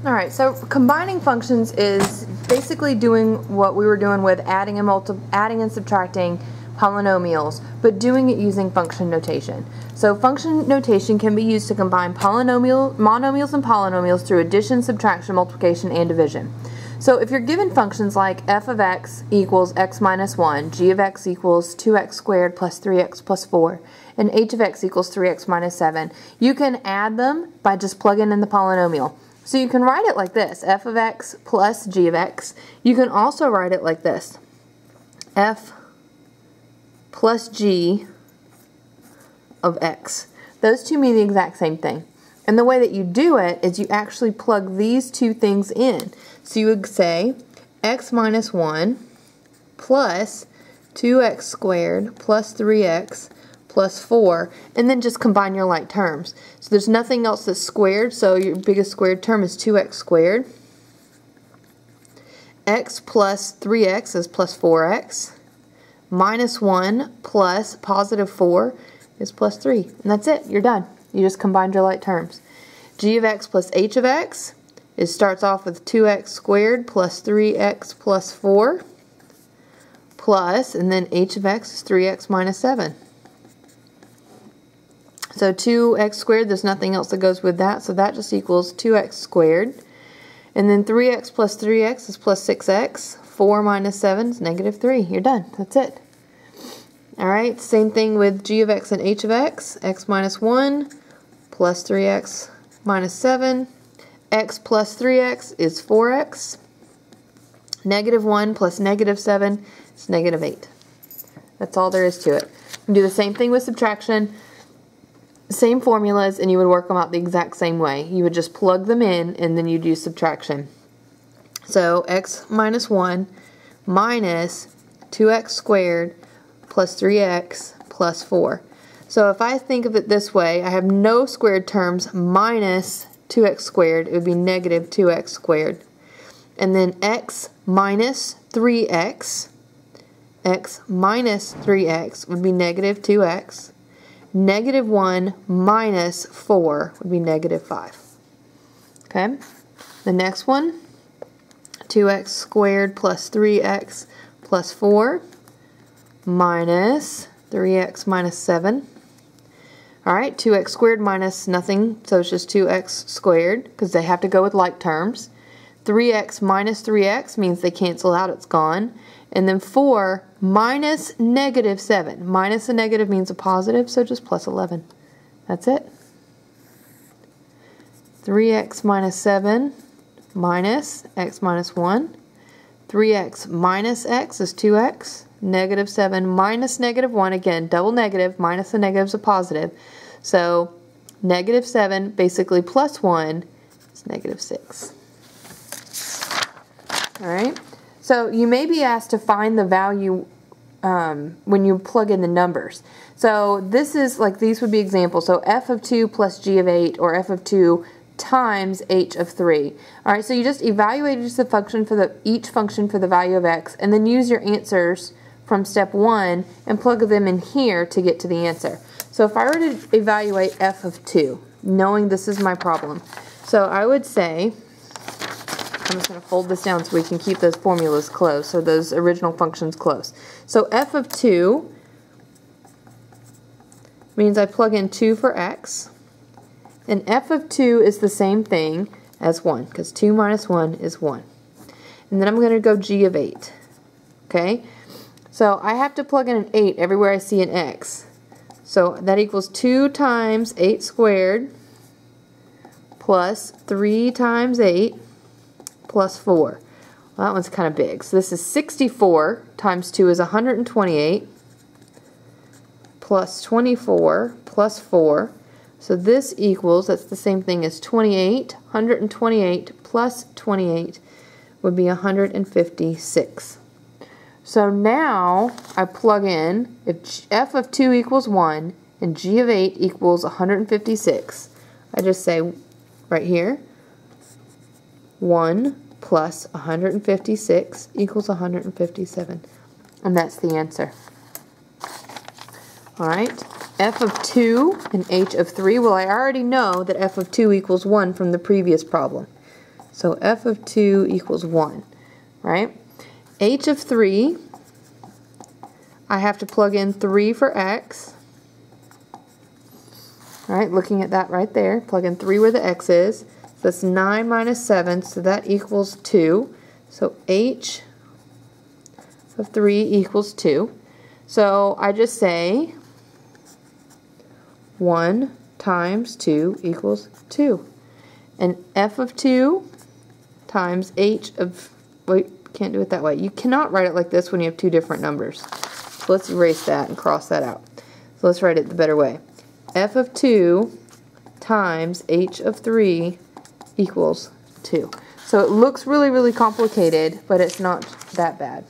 Alright, so combining functions is basically doing what we were doing with adding and subtracting polynomials, but doing it using function notation. So function notation can be used to combine monomials and polynomials through addition, subtraction, multiplication, and division. So if you're given functions like f of x equals x minus 1, g of x equals 2x squared plus 3x plus 4, and h of x equals 3x minus 7, you can add them by just plugging in the polynomial. So you can write it like this, f of x plus g of x. You can also write it like this, f plus g of x. Those two mean the exact same thing. And the way that you do it is you actually plug these two things in. So you would say x minus 1 plus 2x squared plus 3x plus 4, and then just combine your like terms. So there's nothing else that's squared, so your biggest squared term is 2x squared. X plus 3x is plus 4x. Minus 1 plus positive 4 is plus 3. And that's it. You're done. You just combined your like terms. G of x plus h of x, it starts off with 2x squared plus 3x plus 4 plus, and then h of x is 3x minus 7. So 2x squared, there's nothing else that goes with that, so that just equals 2x squared. And then 3x plus 3x is plus 6x. 4 minus 7 is negative 3. You're done. That's it. Alright, same thing with g of x and h of x. X minus 1 plus 3x minus 7. X plus 3x is 4x. Negative 1 plus negative 7 is negative 8. That's all there is to it. You can do the same thing with subtraction. Same formulas, and you would work them out the exact same way. You would just plug them in, and then you'd use subtraction. So x minus 1 minus 2x squared plus 3x plus 4. So if I think of it this way, I have no squared terms minus 2x squared. It would be negative 2x squared. And then x minus 3x, x minus 3x would be negative 2x. Negative 1 minus 4 would be negative 5. Okay? The next one, 2x squared plus 3x plus 4 minus 3x minus 7. Alright, 2x squared minus nothing, so it's just 2x squared, because they have to go with like terms. 3x minus 3x means they cancel out, it's gone. And then 4 minus negative 7. Minus a negative means a positive, so just plus 11. That's it. 3x minus 7 minus x minus 1. 3x minus x is 2x. Negative 7 minus negative 1, again, double negative, minus a negative is a positive. So negative 7, basically plus 1, is negative 6. Alright? So you may be asked to find the value when you plug in the numbers. So this is like, these would be examples. So f of 2 plus g of 8, or f of 2 times h of 3. Alright, so you just evaluate each function for the value of x, and then use your answers from step 1 and plug them in here to get to the answer. So if I were to evaluate f of 2, knowing this is my problem, so I would say, I'm just going to fold this down so we can keep those formulas close, so those original functions close. So f of 2 means I plug in 2 for x, and f of 2 is the same thing as 1, because 2 minus 1 is 1. And then I'm going to go g of 8. Okay? So I have to plug in an 8 everywhere I see an x. So that equals 2 times 8 squared plus 3 times 8 plus 4. Well, that one's kind of big. So this is 64 times 2 is 128 plus 24 plus 4. So this equals, that's the same thing as 28. 128 plus 28 would be 156. So now I plug in, if f of 2 equals 1 and g of 8 equals 156, I just say right here, 1 plus 156 equals 157. And that's the answer. Alright, f of 2 and h of 3. Well, I already know that f of 2 equals 1 from the previous problem. So f of 2 equals 1, right? H of 3, I have to plug in 3 for x. All right, looking at that right there, plug in 3 where the x is. So that's 9 minus 7, so that equals 2. So h of 3 equals 2. So I just say 1 times 2 equals 2. And f of 2 times h of, wait, can't do it that way. You cannot write it like this when you have two different numbers. So let's erase that and cross that out. So let's write it the better way. F of 2 times h of 3 equals 2. So it looks really, really complicated, but it's not that bad.